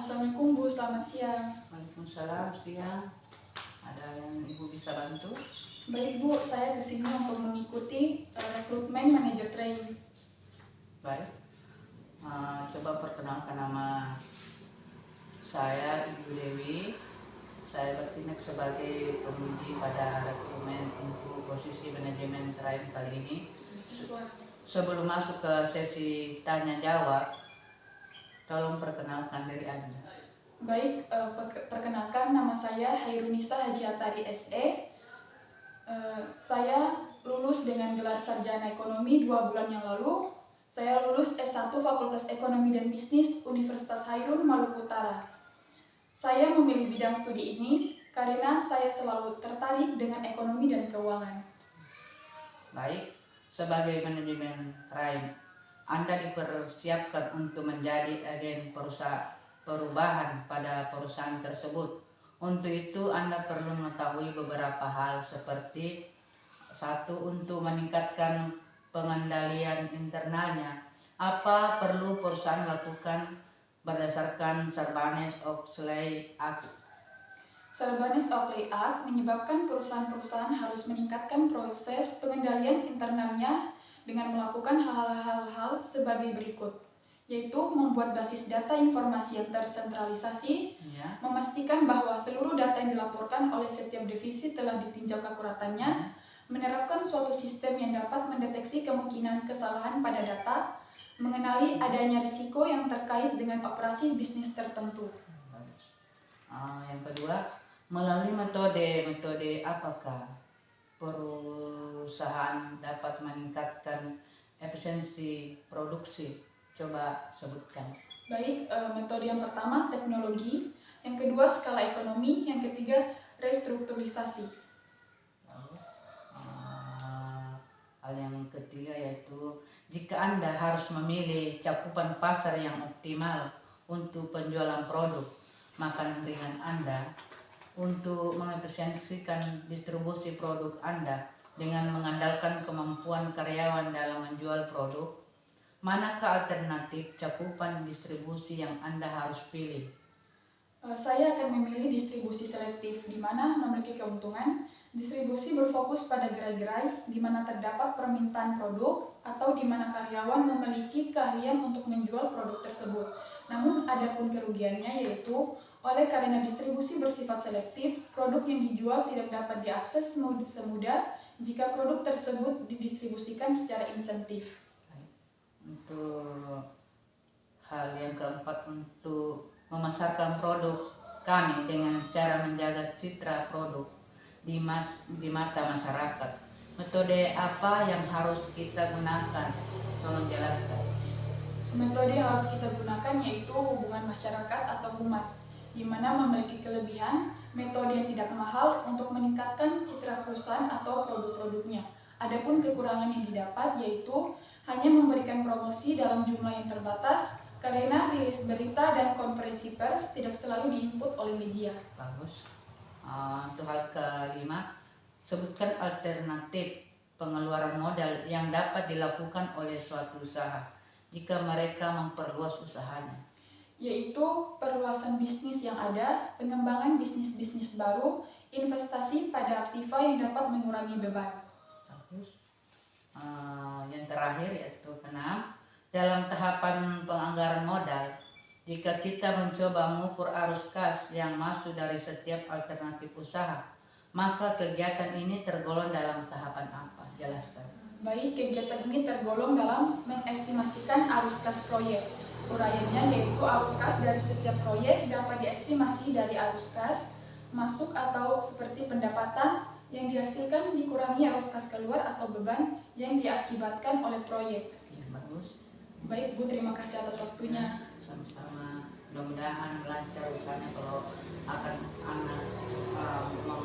Assalamualaikum Bu, selamat siang. Waalaikumsalam, siang. Ada yang Ibu bisa bantu? Baik Bu, saya kesini untuk mengikuti rekrutmen manajer training. Baik. Coba perkenalkan nama saya Ibu Dewi. Saya bertindak sebagai penguji pada rekrutmen untuk posisi manajemen train kali ini. Sebelum masuk ke sesi tanya jawab, tolong perkenalkan diri Anda. Baik, perkenalkan nama saya Hairunisa Haji Atari SE. Saya lulus dengan gelar sarjana ekonomi 2 bulan yang lalu. Saya lulus S1 Fakultas Ekonomi dan Bisnis Universitas Hairun, Maluku Utara. Saya memilih bidang studi ini karena saya selalu tertarik dengan ekonomi dan keuangan. Baik, sebagai manajemen train, Anda dipersiapkan untuk menjadi agen perubahan pada perusahaan tersebut. Untuk itu Anda perlu mengetahui beberapa hal seperti: 1. Untuk meningkatkan pengendalian internalnya. Apa perlu perusahaan lakukan berdasarkan Sarbanes-Oxley Act? Sarbanes-Oxley Act menyebabkan perusahaan-perusahaan harus meningkatkan proses pengendalian internalnya dengan melakukan hal-hal sebagai berikut, yaitu membuat basis data informasi yang tersentralisasi, memastikan bahwa seluruh data yang dilaporkan oleh setiap divisi telah ditinjau keakuratannya, menerapkan suatu sistem yang dapat mendeteksi kemungkinan kesalahan pada data, mengenali adanya risiko yang terkait dengan operasi bisnis tertentu. Yang kedua, melalui metode apakah perusahaan dapat meningkatkan efisiensi produksi? Coba sebutkan. Baik, metode yang pertama teknologi, yang kedua skala ekonomi, yang ketiga restrukturisasi. Hal yang ketiga yaitu, jika Anda harus memilih cakupan pasar yang optimal untuk penjualan produk, maka ringan Anda untuk mengefisiensikan distribusi produk Anda dengan mengandalkan kemampuan karyawan dalam menjual produk. Manakah alternatif cakupan distribusi yang Anda harus pilih? Saya akan memilih distribusi selektif, di mana memiliki keuntungan. Distribusi berfokus pada gerai-gerai di mana terdapat permintaan produk atau di mana karyawan memiliki keahlian untuk menjual produk tersebut. Namun adapun kerugiannya yaitu karena distribusi bersifat selektif, produk yang dijual tidak dapat diakses semudah jika produk tersebut didistribusikan secara insentif. Untuk hal yang keempat, untuk memasarkan produk kami dengan cara menjaga citra produk di mata masyarakat. Metode apa yang harus kita gunakan? Tolong jelaskan. Metode yang harus kita gunakan yaitu hubungan masyarakat atau humas, di mana memiliki kelebihan metode yang tidak mahal untuk meningkatkan citra perusahaan atau produk-produknya. Adapun kekurangan yang didapat yaitu hanya memberikan promosi dalam jumlah yang terbatas karena rilis berita dan konferensi pers tidak selalu diinput oleh media. Bagus. Untuk hal kelima, sebutkan alternatif pengeluaran modal yang dapat dilakukan oleh suatu usaha jika mereka memperluas usahanya. Yaitu perluasan bisnis yang ada, pengembangan bisnis-bisnis baru, investasi pada aktiva yang dapat mengurangi beban. Bagus. Yang terakhir yaitu keenam, dalam tahapan penganggaran modal, jika kita mencoba mengukur arus kas yang masuk dari setiap alternatif usaha, maka kegiatan ini tergolong dalam tahapan apa? Jelaskan. Baik, kegiatan ini tergolong dalam mengestimasikan arus kas proyek. Uraiannya yaitu arus kas dari setiap proyek dapat diestimasi dari arus kas masuk atau seperti pendapatan yang dihasilkan dikurangi arus kas keluar atau beban yang diakibatkan oleh proyek. Ya, bagus. Baik Bu, terima kasih atas waktunya. Sama-sama. Mudah-mudahan lancar usahanya kalau akan anak mau